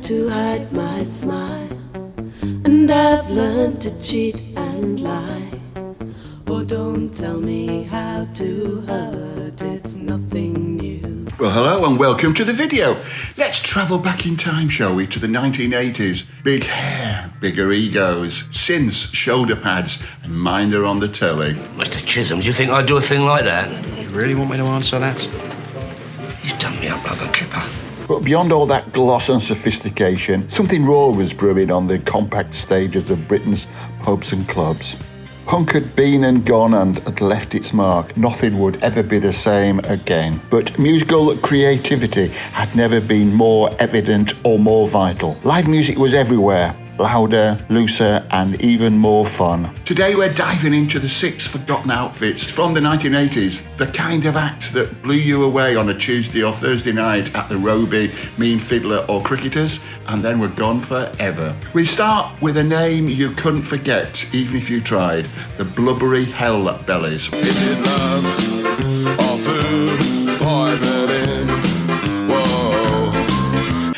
to hide my smile, and I've learned to cheat and lie. Oh, don't tell me how to hurt, it's nothing new. Well, hello and welcome to the video. Let's travel back in time, shall we, to the 1980s. Big hair, bigger egos, synths, shoulder pads, and Minder on the telly. Mr. Chisholm, do you think I'd do a thing like that? You really want me to answer that? You've done me up like a kipper. But beyond all that gloss and sophistication, something raw was brewing on the compact stages of Britain's pubs and clubs. Punk had been and gone and had left its mark. Nothing would ever be the same again. But musical creativity had never been more evident or more vital. Live music was everywhere. Louder, looser, and even more fun. Today we're diving into the 6 forgotten outfits from the 1980s, the kind of acts that blew you away on a Tuesday or Thursday night at the Roby, Mean Fiddler or Cricketers, and then were gone forever. We start with a name you couldn't forget, even if you tried, the Blubbery Hillbillies. Is it love or food poisoning?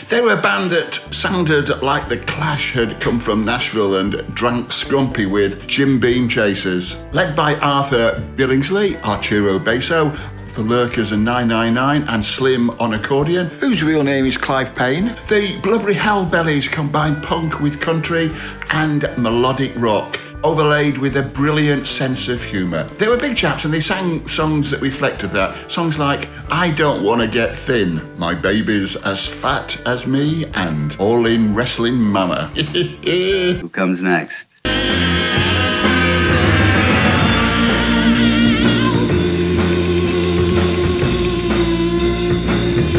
They were a band that sounded like The Clash had come from Nashville and drank scrumpy with Jim Beam chasers. Led by Arthur Billingsley, Arturo Basso, The Lurkers and 999, and Slim on accordion, whose real name is Clive Payne. The Blubbery Hillbillies combined punk with country and melodic rock, overlaid with a brilliant sense of humour. They were big chaps and they sang songs that reflected that. Songs like I Don't Wanna Get Thin, My Baby's As Fat As Me, and All In Wrestling Mama. Who comes next?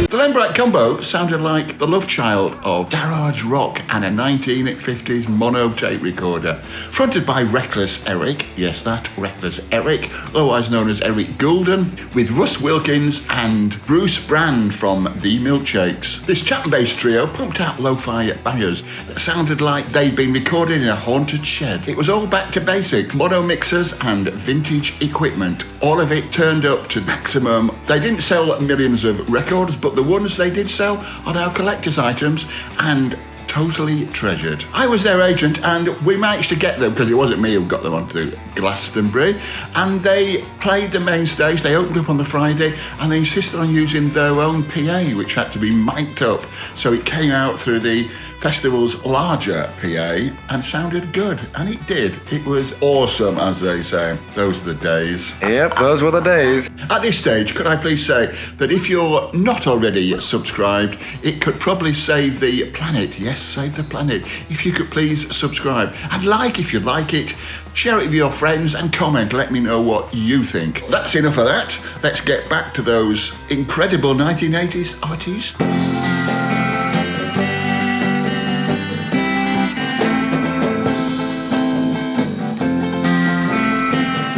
The Len Bright Combo sounded like the love child of garage rock and a 1950s mono tape recorder. Fronted by Wreckless Eric, yes that, Wreckless Eric, otherwise known as Eric Goulden, with Russ Wilkins and Bruce Brand from The Milkshakes. This chat and bass trio pumped out lo-fi bangers that sounded like they'd been recorded in a haunted shed. It was all back to basic, mono mixers and vintage equipment. All of it turned up to maximum. They didn't sell millions of records, but the ones they did sell are now collector's items and totally treasured. I was their agent and we managed to get them, because it wasn't me who got them onto Glastonbury, and they played the main stage. They opened up on the Friday and they insisted on using their own PA, which had to be mic'd up, so it came out through the festival's larger PA and sounded good, and it did. It was awesome, as they say. Those are the days. Yep, those were the days. At this stage, could I please say that if you're not already subscribed, it could probably save the planet. Yes, save the planet. If you could please subscribe and like if you like it, share it with your friends and comment. Let me know what you think. That's enough of that. Let's get back to those incredible 1980s artists.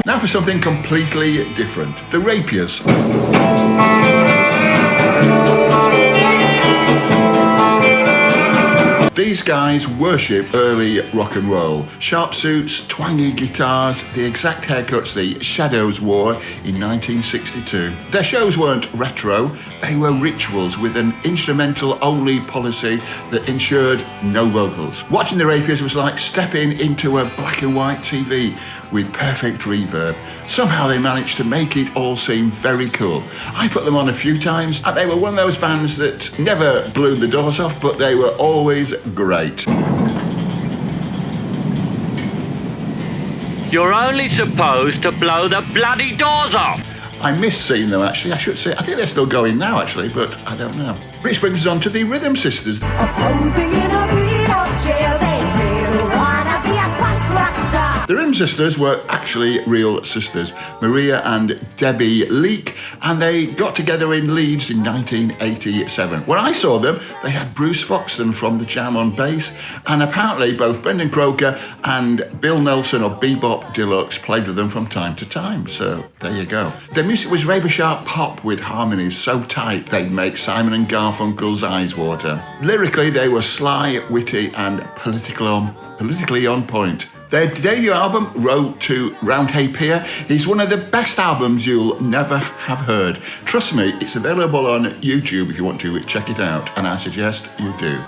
Now for something completely different. The Rapiers. These guys worship early rock and roll. Sharp suits, twangy guitars, the exact haircuts the Shadows wore in 1962. Their shows weren't retro, they were rituals with an instrumental-only policy that ensured no vocals. Watching the Rapiers was like stepping into a black and white TV with perfect reverb. Somehow they managed to make it all seem very cool. I put them on a few times, and they were one of those bands that never blew the doors off, but they were always great. You're only supposed to blow the bloody doors off. I miss seeing them, actually. I should say, I think they're still going now, actually, but I don't know. Which brings us on to the Rhythm Sisters. Opposing in a beat-up jail, they really wanna be a punk rock star. The Rhythm Sisters were actually real sisters, Maria and Debbie Leake, and they got together in Leeds in 1987. When I saw them, they had Bruce Foxton from The Jam on bass, and apparently both Brendan Croker and Bill Nelson of Be-Bop Deluxe played with them from time to time, so there you go. Their music was razor sharp pop with harmonies so tight they'd make Simon and Garfunkel's eyes water. Lyrically, they were sly, witty, and politically on point. Their debut album, Road to Roundhay Pier, is one of the best albums you'll never have heard. Trust me, it's available on YouTube if you want to check it out, and I suggest you do.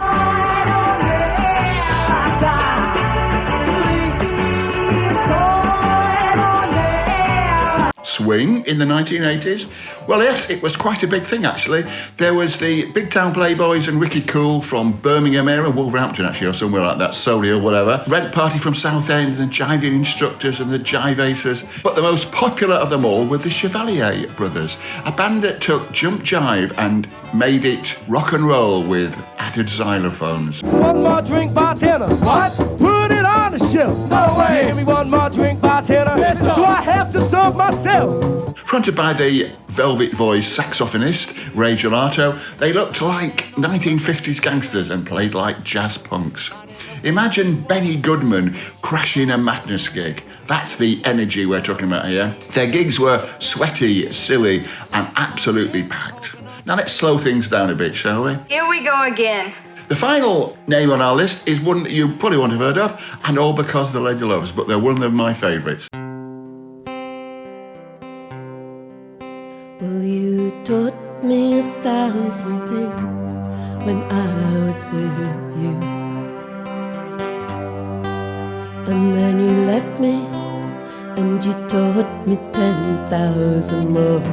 Swing in the 1980s? Well, yes, it was quite a big thing, actually. There was the Big Town Playboys and Ricky Cool from Birmingham area, Wolverhampton, actually, or somewhere like that, Solly or whatever. Rent Party from Southend, and the Jiving Instructors and the Jive Acers. But the most popular of them all were the Chevalier Brothers, a band that took jump jive and made it rock and roll with added xylophones. One more drink, bartender. What? Put it on the shelf. No way. Give me one more drink, bartender. Yes, sir. Do I have to serve myself? Fronted by the velvet voiced saxophonist Ray Gillato, they looked like 1950s gangsters and played like jazz punks. Imagine Benny Goodman crashing a Madness gig. That's the energy we're talking about here. Their gigs were sweaty, silly, and absolutely packed. Now let's slow things down a bit, shall we? Here we go again. The final name on our list is one that you probably won't have heard of, and all because the Lady Loves, but they're one of my favourites. Well, you taught me 1,000 things when I was with you, and then you left me and you taught me 10,000 more.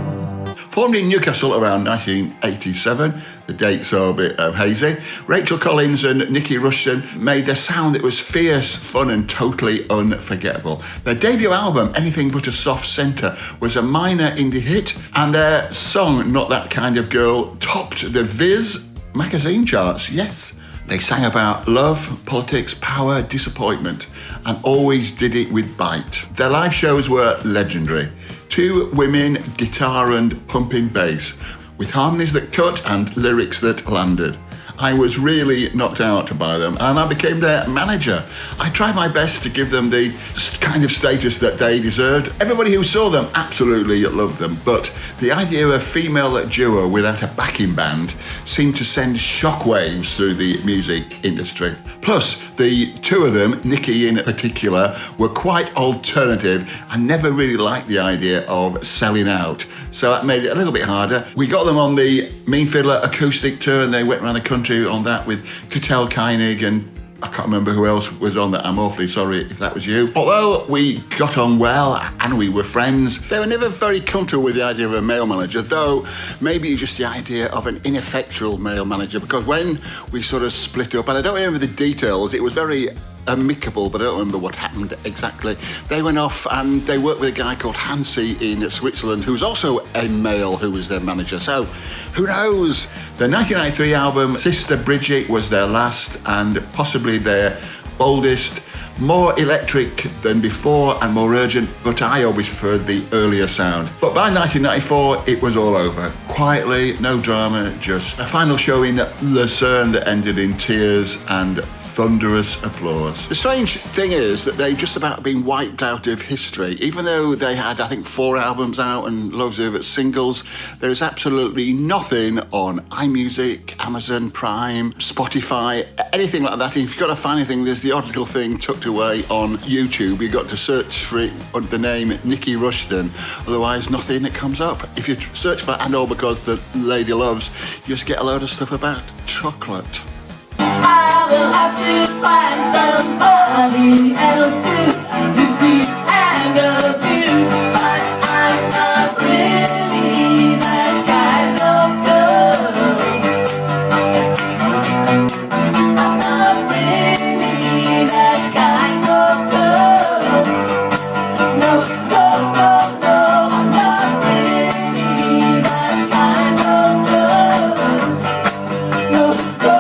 Formed in Newcastle around 1987, the dates are a bit hazy, Rachel Collins and Nicky Rushton made a sound that was fierce, fun and totally unforgettable. Their debut album, Anything But a Soft Centre, was a minor indie hit, and their song, Not That Kind of Girl, topped the Viz Magazine charts, yes. They sang about love, politics, power, disappointment, and always did it with bite. Their live shows were legendary. 2 women, guitar and pumping bass, with harmonies that cut and lyrics that landed. I was really knocked out by them, and I became their manager. I tried my best to give them the kind of status that they deserved. Everybody who saw them absolutely loved them, but the idea of a female duo without a backing band seemed to send shockwaves through the music industry. Plus, the 2 of them, Nicky in particular, were quite alternative and never really liked the idea of selling out. So that made it a little bit harder. We got them on the Mean Fiddler acoustic tour, and they went around the country on that with Cattell Koenig, and I can't remember who else was on that. I'm awfully sorry if that was you. Although we got on well and we were friends, they were never very comfortable with the idea of a male manager, though maybe just the idea of an ineffectual male manager, because when we sort of split up, and I don't remember the details, it was very amicable, but I don't remember what happened exactly. They went off and they worked with a guy called Hansi in Switzerland, who's also a male who was their manager. So who knows? The 1993 album Sister Bridget was their last and possibly their boldest, more electric than before and more urgent, but I always preferred the earlier sound. But by 1994, it was all over. Quietly, no drama, just a final show in Lucerne that ended in tears and thunderous applause. The strange thing is that they've just about been wiped out of history. Even though they had, I think, 4 albums out and loads of singles, there is absolutely nothing on iMusic, Amazon Prime, Spotify, anything like that. If you've got to find anything, there's the odd little thing tucked away on YouTube. You've got to search for it under the name Nicky Rushton. Otherwise, nothing that comes up. If you search for And All Because the Lady Loves, you just get a load of stuff about chocolate. I will have to find somebody else to deceive and abuse, but I'm not really that kind of girl. I'm not really that kind of girl. No, no, no, no, I'm not really that kind of girl. No, no.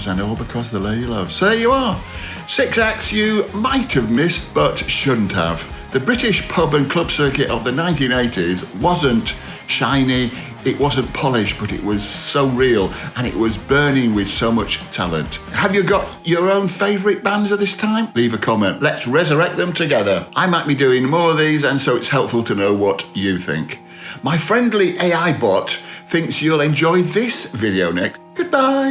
And All Because the Lady Loves. So there you are. 6 acts you might have missed but shouldn't have. The British pub and club circuit of the 1980s wasn't shiny, It wasn't polished, but it was so real, and it was burning with so much talent. Have you got your own favourite bands of this time? Leave a comment. Let's resurrect them together. I might be doing more of these, and so it's helpful to know what you think. My friendly AI bot thinks you'll enjoy this video next. Goodbye.